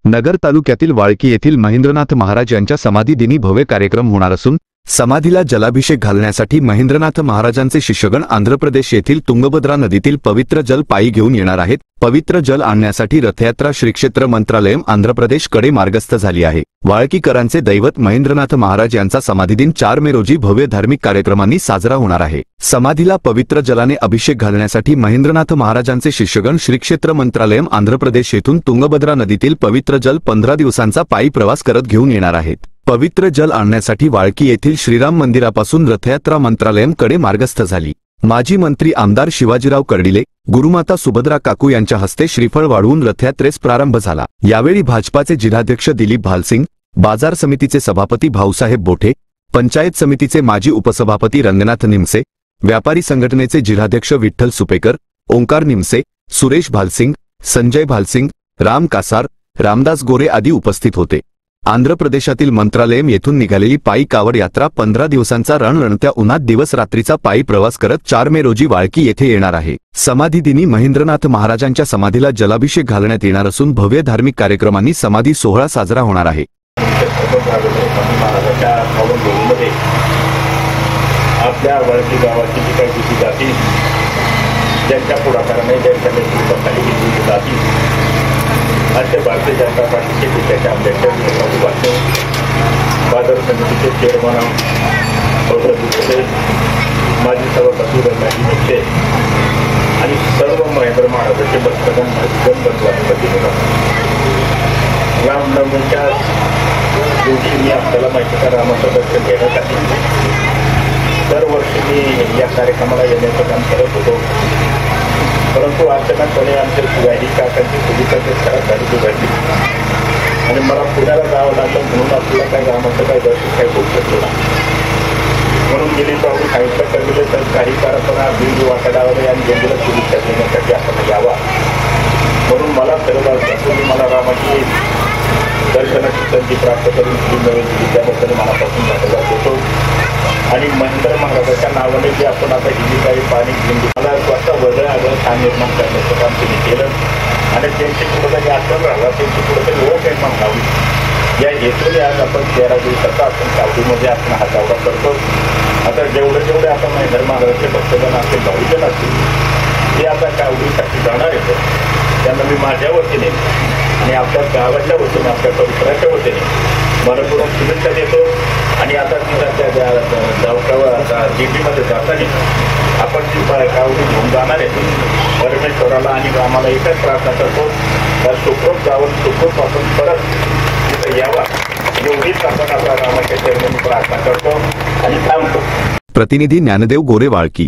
नगर तालुक्यातील वाळकी येथील महेंद्रनाथ महाराज यांच्या समाधी दिनी भव्य कार्यक्रम होणार असून समाधीला जलाभिषेक घालण्यासाठी महेंद्रनाथ महाराजांचे शिष्यगण आंध्र प्रदेश येथील तुंगभद्रा नदीतील पवित्र जल पायी घेऊन येणार आहेत। पवित्र जल आणण्यासाठी रथयात्रा श्री क्षेत्र मंत्रालयम आंध्र प्रदेश कडे मार्गस्थ झाली आहे। वाळकीकरांचे दैवत महेंद्रनाथ महाराज यांचा समाधी दिन 4 मे रोजी भव्य धार्मिक कार्यक्रमांनी साजरा होणार आहे। समाधीला पवित्र जलाने अभिषेक घालण्यासाठी महेंद्रनाथ महाराजांचे शिष्यगण श्री क्षेत्र मंत्रालयम आंध्र प्रदेश येथून तुंगभद्रा नदीतील पवित्र जल 15 दिवसांचा पायी प्रवास करत घेऊन येणार आहेत। पवित्र जल आणण्यासाठी वाळकी येथील श्रीराम मंदिरापासून रथयात्रा मंत्रालयम कडे मार्गस्थ झाली। माजी मंत्री आमदार शिवाजीराव कर्डिले, गुरुमाता सुभद्रा काकू यांच्या हस्ते श्रीफळ वाढवून रथयात्रेस प्रारंभ झाला। यावेळी भाजपाचे जिल्हाध्यक्ष दिलीप भालसिंग, बाजार समितीचे सभापती भाऊसाहेब बोठे, पंचायत समितीचे माजी उपसभापती रंगनाथ निमसे, व्यापारी संघटनेचे जिल्हाध्यक्ष विठ्ठल सुपेकर, ओंकार निमसे, सुरेश भालसिंग, संजय भालसिंग, राम कासार, रामदास गोरे आदी उपस्थित होते। आंध्र प्रदेशातील मंत्रालयम येथून निघालेली पायी कावड यात्रा 15 दिवसांचा रणरणत्या उन्हात दिवस रात्रीचा पायी प्रवास करत 4 मे रोजी वाळकी येथे येणार आहे। समाधी दिनी महेंद्रनाथ महाराजांच्या समाधीला जलाभिषेक घालण्यात येणार असून भव्य धार्मिक कार्यक्रमांनी समाधी सोहळा साजरा होणार आहे। आपल्या वाळकी गावाची जी काही दिली जाती, ज्यांच्या पुढाकाराने ज्यांच्या नेतृत्वाखाली दिली जाती, असे भारतीय जनता पार्टीचे पक्षाचे अध्यक्ष बाजार समितीचे चेअरमन माजी सभापती रंगनाथ निमसे आणि सर्व महेंद्र महाराजांचे भक्तगण रामनवमीच्या दिवशी मी आपल्याला माहिती का रामाचं दर्शन घेण्यासाठी दरवर्षी मी या कार्यक्रमाला येण्याचं काम करत होतो, परंतु अचानकपणे आमच्या गाडी काकांची पोलिसांची खराब गाडी बिघडली आणि मला पुण्याला जावं लागलं। म्हणून आपल्याला काय रामाचं काय दर्शन काही होऊ शकतो ना, म्हणून गेली पाहून सांगितलं करले तर काही कारखाना दिल्ली वाटाडावर आणि दिल्लीला पोलीस येण्यासाठी आपण यावा, म्हणून मला सर्व मला रामाची दर्शनाची संधी प्राप्त करून नवीन दिली, त्याबद्दल मनापासून धन्यवाद देतो। आणि महेंद्र महाराजांच्या नावाने जे आपण आता हिंदी काही पाणी घेऊन मला स्वतः वेगळं आगळं स्थान निर्माण करण्याचं काम त्यांनी केलं आणि त्यांची कुठंतरी आश्रम राहिला, त्यांची कुठंतरी ओळख निर्माण व्हावी या हेतूने आज आपण 13 दिवसाचा आपण कावडीमध्ये आपण हा दौरा करतो। आता जेवढे आता महेंद्र महाराजांचे भक्तगण असतील, भाविकजन असतील, ते आता कावडीसाठी जाणार आहेत, त्यांना मी माझ्या वतीने आणि आपल्या गावाच्या वतीने आपल्या परिसराच्या वतीने मनपूर्वक शुभेच्छा देतो। आणि आता त्या दिंडीमध्ये जाताना आपण जी कावडी घेऊन जाणार आहे परमेश्वराला आणि रामाला एकच प्रार्थना करतो, तर सुखरूप जाऊन सुखरूप आपण परत तिथे यावा एवढीच आपण आपल्या रामाच्या चरणी प्रार्थना करतो आणि थांबतो। प्रतिनिधी ज्ञानदेव गोरे, वाळकी।